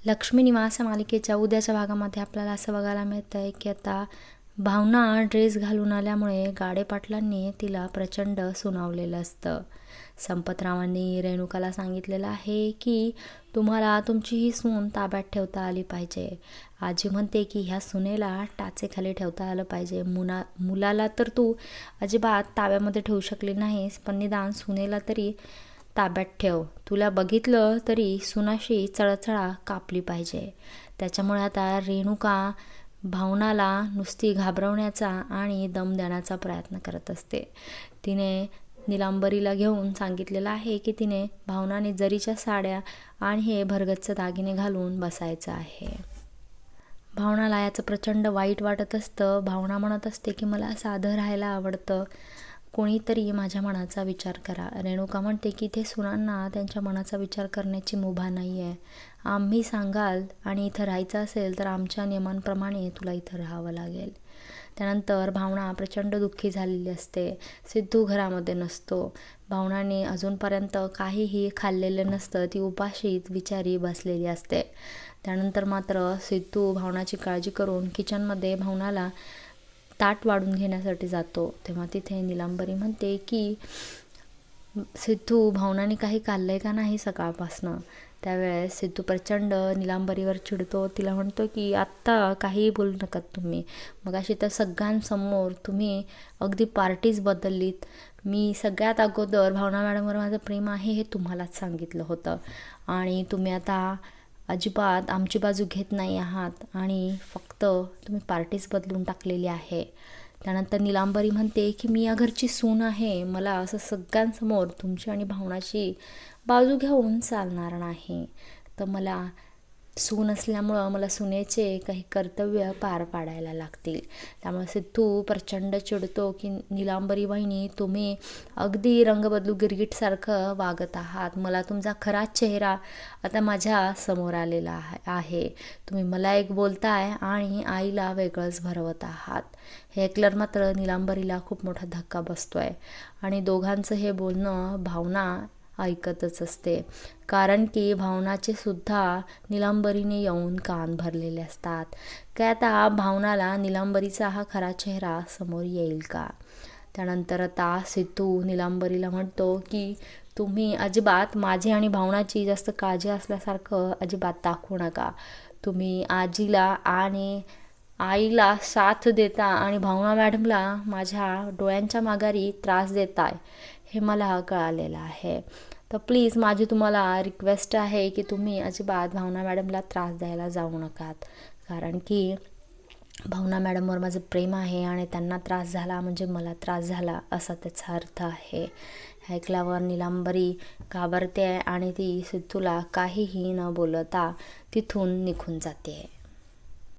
लक्ष्मी निवास मालिकेच्या उद्याच्या भागामध्ये आपल्याला असं बघायला मिळतं आहे की आता भावना ड्रेस घालून आल्यामुळे गाडे पाटलांनी तिला प्रचंड सुनावलेलं असतं. संपतरावांनी रेणुकाला सांगितलेलं आहे की तुम्हाला तुमची ही सून ताब्यात ठेवता आली पाहिजे. आजी म्हणते की ह्या सुनेला टाचेखाली ठेवता आलं पाहिजे. मुलाला तर तू अजिबात ताब्यामध्ये ठेवू शकली नाहीस, पण निदान सुनेला तरी ताब्यात ठेव. तुला बघितलं तरी सुनाशी चळचळा कापली पाहिजे. त्याच्यामुळे आता रेणुका भावनाला नुसती घाबरवण्याचा आणि दम देण्याचा प्रयत्न करत असते. तिने निलांबरीला घेऊन सांगितलेलं आहे की तिने भावनाने जरीच्या साड्या आणि हे भरगच्च दागिने घालून बसायचं आहे. भावनाला याचं प्रचंड वाईट वाटत असतं. भावना म्हणत असते की मला साधं राहायला आवडतं, कोणीतरी माझ्या मनाचा विचार करा. रेणुका म्हणते की इथे सुनांना त्यांच्या मनाचा विचार करण्याची मुभा नाही आहे. आम्ही सांगाल आणि इथं राहायचं असेल तर आमच्या नियमांप्रमाणे तुला इथं राहावं लागेल. त्यानंतर भावना प्रचंड दुःखी झालेली असते. सिद्धू घरामध्ये नसतो. भावनाने अजूनपर्यंत काहीही खाल्लेलं नसतं. ती उपाशीच बिचारी बसलेली असते. त्यानंतर मात्र सिद्धू भावनाची काळजी करून किचनमध्ये भावनाला ताट वाढून घेण्यासाठी जातो. तेव्हा तिथे निलांबरी म्हणते की सिद्धू भावनाने काही खाल्लंय का नाही सकाळपासनं. त्यावेळेस सिद्धू प्रचंड निलांबरीवर चिडतो. तिला म्हणतो की आत्ता काही बोलू नका तुम्ही. मग अशी तर सगळ्यांसमोर तुम्ही अगदी पार्टीज बदललीत. मी सगळ्यात अगोदर भावना मॅडमवर माझं प्रेम आहे हे तुम्हालाच सांगितलं होतं आणि तुम्ही आता अजिबात आमची बाजू घेत नाही आहात आणि फक्त तुम्ही पार्टीज बदलून टाकलेली आहे. त्यानंतर निलांबरी म्हणते की मी या घरची सून आहे. मला असं सगळ्यांसमोर तुमची आणि भावनाची बाजू घेऊन चालणार नाही. तर मला सून असल्यामुळं मला सुनेचे काही कर्तव्य पार पाडायला लागतील. त्यामुळे सिद्धू प्रचंड चिडतो की निलांबरी वहिनी तुम्ही अगदी रंगबदलू गिरगिटसारखं वागत आहात. मला तुमचा खरा चेहरा आता माझ्या समोर आलेला आहे. तुम्ही मला एक बोलताय आणि आईला वेगळंच भरवत आहात. हे ऐकल्यावर मात्र निलांबरीला खूप मोठा धक्का बसतोय आणि दोघांचं हे बोलणं भावना ऐकतच असते. कारण की भावनाचे सुद्धा निलांबरीने येऊन कान भरलेले असतात. काय आता भावनाला निलांबरीचा हा खरा चेहरा समोर येईल का. त्यानंतर आता सिद्धू निलांबरीला म्हणतो की तुम्ही अजिबात माझी आणि भावनाची जास्त काळजी असल्यासारखं अजिबात दाखवू नका. तुम्ही आजीला आणि आईला साथ देता आणि भावना मॅडमला माझ्या डोळ्यांच्या माघारी त्रास देताय हे मला कळालेलं आहे. तर प्लीज माझी तुम्हाला रिक्वेस्ट आहे की तुम्ही अजिबात भावना मॅडमला त्रास द्यायला जाऊ नकात. कारण की भावना मॅडमवर माझं प्रेम आहे आणि त्यांना त्रास झाला म्हणजे मला त्रास झाला असा त्याचा अर्थ आहे. ऐकल्यावर निलांबरी घाबरते आणि ती सिद्धूला काहीही न बोलता तिथून निघून जाते.